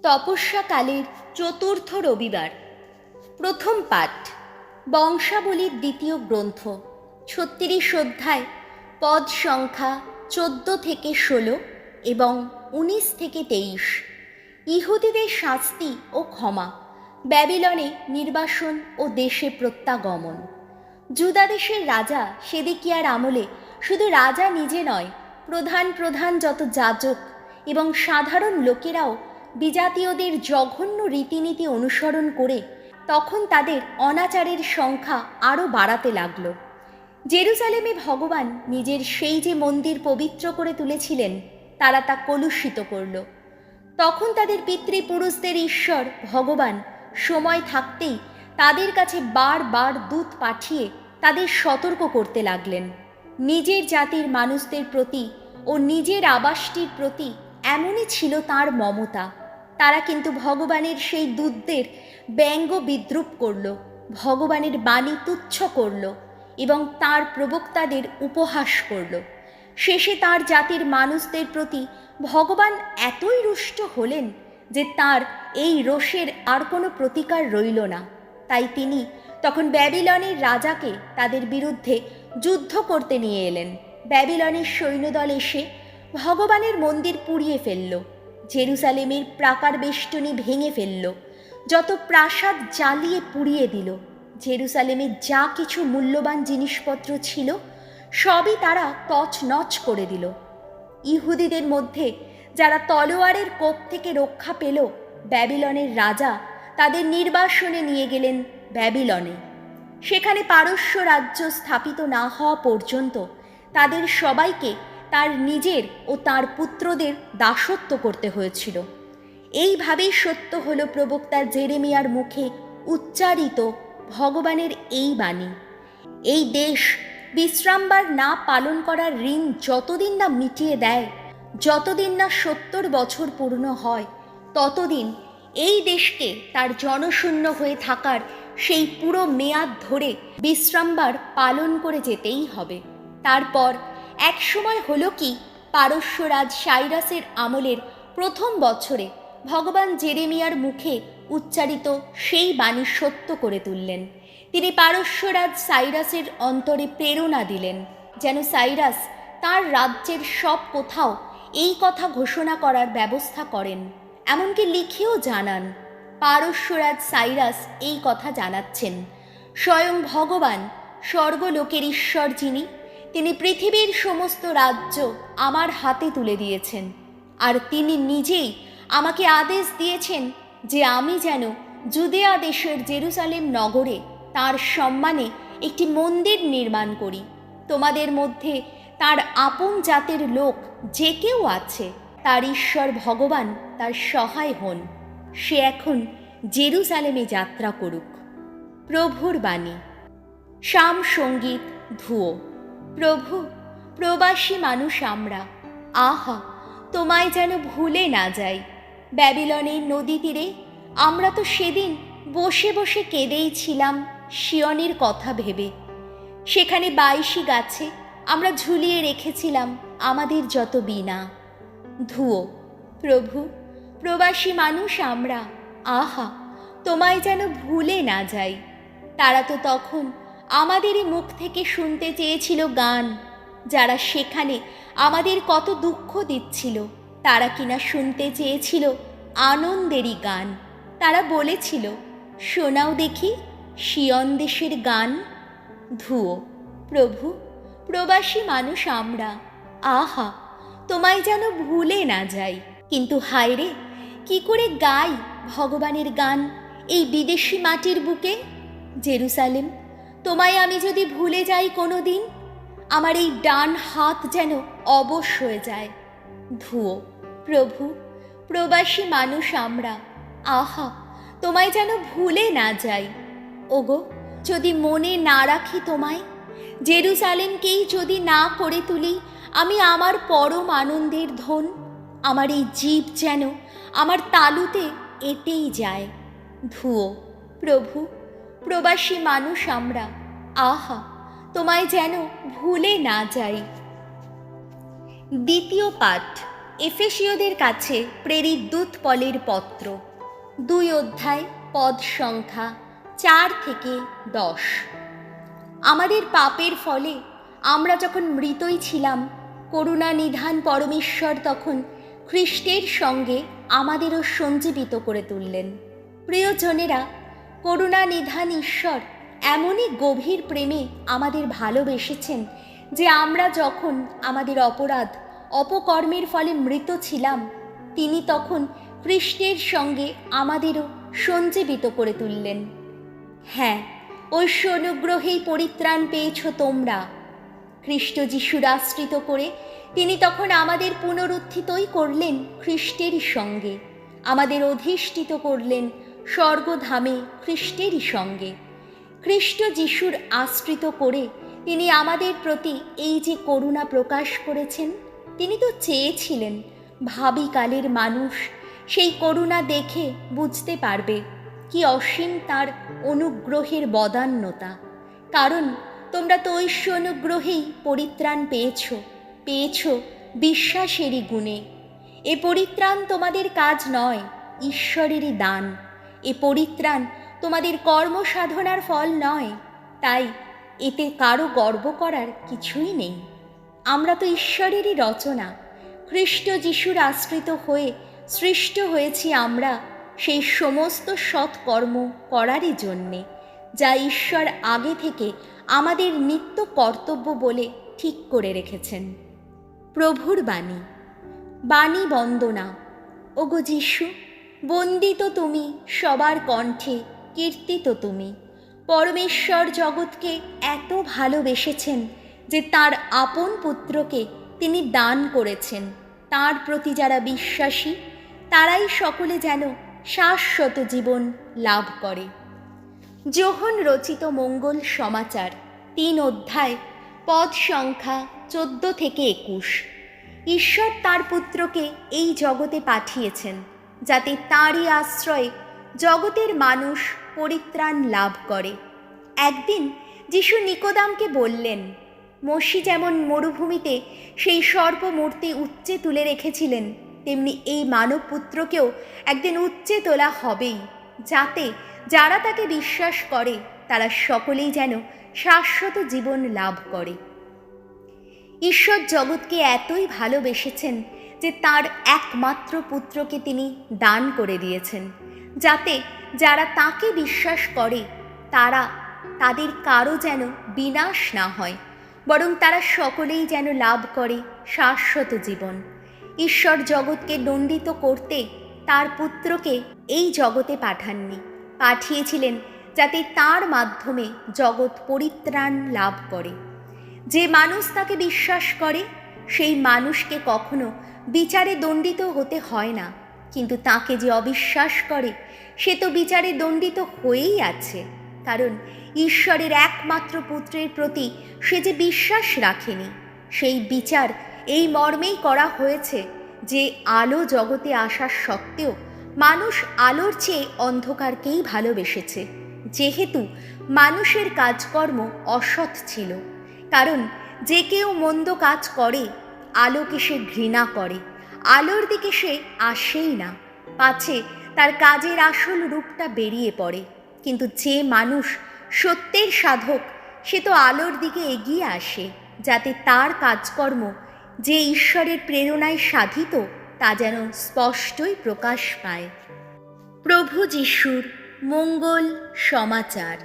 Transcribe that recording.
তপস্যাকালের চতুর্থ রবিবার। প্রথম পাঠ বংশাবলীর দ্বিতীয় গ্রন্থ, ৩৬ অধ্যায়, পদ সংখ্যা ১৪ থেকে ১৬ এবং ১৯ থেকে ২৩। ইহুদিদের শাস্তি ও ক্ষমা, ব্যাবিলনে নির্বাসন ও দেশে প্রত্যাগমন। জুদা দেশের রাজা সেদেকিয়ার আমলে শুধু রাজা নিজে নয়, প্রধান প্রধান যত যাজক এবং সাধারণ লোকেরাও বিজাতীয়দের জঘন্য রীতিনীতি অনুসরণ করে তখন তাদের অনাচারের সংখ্যা আরও বাড়াতে লাগল। জেরুজালেমে ভগবান নিজের সেই যে মন্দির পবিত্র করে তুলেছিলেন, তারা তা কলুষিত করল। তখন তাদের পিতৃপুরুষদের ঈশ্বর ভগবান সময় থাকতেই তাদের কাছে বারবার দূত পাঠিয়ে তাদের সতর্ক করতে লাগলেন। নিজের জাতির মানুষদের প্রতি ও নিজের আবাসটির প্রতি এমনই ছিল তাঁর মমতা। তারা কিন্তু ভগবানের সেই দূতদের ব্যঙ্গ বিদ্রূপ করল, ভগবানের বাণী তুচ্ছ করল এবং তাঁর প্রবক্তাদের উপহাস করল। শেষে তাঁর জাতির মানুষদের প্রতি ভগবান এতই রুষ্ট হলেন যে তাঁর এই রোষের আর কোনো প্রতিকার রইল না। তাই তিনি তখন ব্যাবিলনের রাজাকে তাদের বিরুদ্ধে যুদ্ধ করতে নিয়ে এলেন। ব্যাবিলনের সৈন্যদল এসে ভগবানের মন্দির পুড়িয়ে ফেলল, জেরুজালেমের প্রাকার বেষ্টনী ভেঙে ফেলল, যত প্রাসাদ জ্বালিয়ে পুড়িয়ে দিল। জেরুজালেমে যা কিছু মূল্যবান জিনিসপত্র ছিল সবই তারা তছনছ করে দিল। ইহুদিদের মধ্যে যারা তলোয়ারের কোপ থেকে রক্ষা পেল, ব্যাবিলনের রাজা তাদের নির্বাসনে নিয়ে গেলেন ব্যাবিলনে। সেখানে পারস্য রাজ্য স্থাপিত না হওয়া পর্যন্ত তাদের সবাইকে তার নিজের ও তার পুত্রদের দাসত্ব করতে হয়েছিল। এইভাবেই সত্য হল প্রবক্তা জেরেমিয়ার মুখে উচ্চারিত ভগবানের এই বাণী। এই দেশ বিশ্রামবার না পালন করার ঋণ যতদিন না মিটিয়ে দেয়, যতদিন না ৭০ বছর পূর্ণ হয়, ততদিন এই দেশকে তার জনশূন্য হয়ে থাকার সেই পুরো মেয়াদ ধরে বিশ্রামবার পালন করে যেতেই হবে। তারপর এক সময় হলো কি, পারস্যরাজ সাইরাসের আমলের প্রথম বছরে ভগবান জেরেমিয়ার মুখে উচ্চারিত সেই বাণী সত্য করে তুললেন। তিনি পারস্যরাজ সাইরাসের অন্তরে প্রেরণা দিলেন, যেন সাইরাস তার রাজ্যের সব কোথাও এই কথা ঘোষণা করার ব্যবস্থা করেন, এমনকি লিখেও জানান। পারস্যরাজ সাইরাস এই কথা জানাচ্ছেন। স্বয়ং ভগবান, স্বর্গলোকের ঈশ্বর যিনি, তিনি পৃথিবীর সমস্ত রাজ্য আমার হাতে তুলে দিয়েছেন, আর তিনি নিজেই আমাকে আদেশ দিয়েছেন যে আমি যেন জুদেয়া দেশের জেরুজালেম নগরে তার সম্মানে একটি মন্দির নির্মাণ করি। তোমাদের মধ্যে তার আপন জাতের লোক যে কেউ আছে, তার ঈশ্বর ভগবান তার সহায় হন। সে এখন জেরুজালেমে যাত্রা করুক। প্রভুর বাণী। শাম সঙ্গীত ধুয়ো। প্রভু, প্রবাসী মানুষ আমরা, আহা তোমায় যেন ভুলে না যাই। ব্যাবিলনের নদী তীরে আমরা তো সেদিন বসে বসে কেঁদেই ছিলাম সিয়নের কথা ভেবে। সেখানে ২২ গাছে আমরা ঝুলিয়ে রেখেছিলাম আমাদের যত বীণা। ধুয়ো। প্রভু, প্রবাসী মানুষ আমরা, আহা তোমায় যেন ভুলে না যাই। তারা তো তখন আমাদেরই মুখ থেকে শুনতে চেয়েছিল গান। যারা সেখানে আমাদের কত দুঃখ দিচ্ছিল, তারা কিনা শুনতে চেয়েছিল আনন্দেরই গান। তারা বলেছিল, শোনাও দেখি সিয়ন দেশের গান। ধুয়ো। প্রভু, প্রবাসী মানুষ আমরা, আহা তোমায় যেন ভুলে না যাই। কিন্তু হায় রে, কি করে গাই ভগবানের গান এই বিদেশি মাটির বুকে? জেরুজালেম, তোমায় আমি যদি ভুলে যাই কোনো দিন, আমার এই ডান হাত যেন অবশ হয়ে যায়। ধুয়ো। প্রভু, প্রবাসী মানুষ আমরা, আহা তোমায় যেন ভুলে না যাই। ওগো, যদি মনে না রাখি তোমায়, জেরুজালেমকেই যদি না করে তুলি আমি আমার পরম আনন্দের ধন, আমার এই জীব যেন আমার তালুতে এঁটেই যায়। ধুয়ো। প্রভু, প্রবাসী মানুষ আমরা, আহা তোমায় যেন ভুলে না যাই। দ্বিতীয় পাঠ এফেসীয়দের কাছে প্রেরিত দূত পলের পত্র 2 অধ্যায় পদ সংখ্যা 4 থেকে 10। আমাদের পাপের ফলে আমরা যখন মৃতই ছিলাম, করুণা নিধান পরমেশ্বর তখন খ্রিস্টের সঙ্গে আমাদেরও সঞ্জীবিত করে তুললেন। প্রিয়জনেরা, করুণা নিধান ঈশ্বর এমনই গভীর প্রেমে আমাদের ভালোবেসেছেন যে আমরা যখন আমাদের অপরাধ অপকর্মের ফলে মৃত ছিলাম, তিনি তখন খ্রিস্টের সঙ্গে আমাদেরও সঞ্জীবিত করে তুললেন। হ্যাঁ, ঐশ্ব অনুগ্রহেই পরিত্রাণ পেয়েছ তোমরা। খ্রিস্ট যিশুর আশ্রিত করে তিনি তখন আমাদের পুনরুত্থিতই করলেন খ্রিস্টেরই সঙ্গে, আমাদের অধিষ্ঠিত করলেন স্বর্গধামে খ্রিস্টেরই সঙ্গে। খ্রিস্ট যিশুর আশ্রিত করে তিনি আমাদের প্রতি এই যে করুণা প্রকাশ করেছেন, তিনি তো চেয়েছিলেন ভাবি কালের মানুষ সেই করুণা দেখে বুঝতে পারবে কি অসীম তার অনুগ্রহের বদান্যতা। কারণ তোমরা তো ঐশ্ব অনুগ্রহেই পরিত্রাণ পেয়েছ বিশ্বাসেরই গুণে। এ পরিত্রাণ তোমাদের কাজ নয়, ঈশ্বরেরই দান। এ পরিত্রাণ তোমাদের কর্মসাধনার ফল নয়, তাই এতে কারো গর্ব করার কিছুই নেই। আমরা তো ঈশ্বরেরই রচনা, খ্রিস্ট যিশুর আশ্রিত হয়ে সৃষ্ট হয়েছি আমরা সেই সমস্ত সৎকর্ম করারই জন্যে, যা ঈশ্বর আগে থেকে আমাদের নিত্য কর্তব্য বলে ঠিক করে রেখেছেন। প্রভুর বাণী। বাণী বন্দনা। ওগো যিশু, বন্দিত তুমি সবার কণ্ঠে, কীর্তিত তুমি। পরমেশ্বর জগৎকে এত ভালোবেসেছেন যে তার আপন পুত্রকে তিনি দান করেছেন। তার প্রতি যারা বিশ্বাসী তারাই সকলে যেন শাশ্বত জীবন লাভ করে। যোহন রচিত মঙ্গল সমাচার 3 অধ্যায় পদ সংখ্যা 14 থেকে 21। ঈশ্বর তার পুত্রকে এই জগতে পাঠিয়েছেন যাতে তাঁরই আশ্রয়ে জগতের মানুষ পরিত্রাণ লাভ করে। একদিন যিশু নিকোদামকে বললেন, মোশি যেমন মরুভূমিতে সেই সর্পমূর্তি উচ্চে তুলে রেখেছিলেন, তেমনি এই মানবপুত্রকেও একদিন উচ্চে তোলা হবেই, যাতে যারা তাকে বিশ্বাস করে তারা সকলেই যেন শাশ্বত জীবন লাভ করে। ঈশ্বর জগৎকে এতই ভালোবেসেছেন যে তার একমাত্র পুত্রকে তিনি দান করে দিয়েছেন, যাতে যারা তাকে বিশ্বাস করে তাদের কারো যেন বিনাশ না হয়, বরং তারা সকলেই যেন লাভ করে শাশ্বত জীবন। ঈশ্বর জগৎকে দণ্ডিত করতে তার পুত্রকে এই জগতে পাঠিয়েছিলেন যাতে তার মাধ্যমে জগৎ পরিত্রাণ লাভ করে। যে মানুষ তাকে বিশ্বাস করে সেই মানুষকে কখনো বিচারে দণ্ডিত হতে হয় না, কিন্তু তাকে যে অবিশ্বাস করে সে তো বিচারে দণ্ডিত হয়েই আছে, কারণ ঈশ্বরের একমাত্র পুত্রের প্রতি সে যে বিশ্বাস রাখেনি। সেই বিচার এই মর্মেই করা হয়েছে যে আলো জগতে আসার সত্ত্বেও মানুষ আলোর চেয়ে অন্ধকারকেই ভালোবেসেছে, যেহেতু মানুষের কাজকর্ম অসৎ ছিল। কারণ যে কেউ মন্দ কাজ করে আলোকে সে ঘৃণা করে, আলোর দিকে সে আসেই না, পাছে তার কাজের আসল রূপটা বেরিয়ে পড়ে। কিন্তু যে মানুষ সত্যের সাধক সে তো আলোর দিকে এগিয়ে আসে, যাতে তার কাজকর্ম যে ঈশ্বরের প্রেরণায় সাধিত তা যেন স্পষ্টই প্রকাশ পায়। প্রভু যিশুর মঙ্গল সমাচার।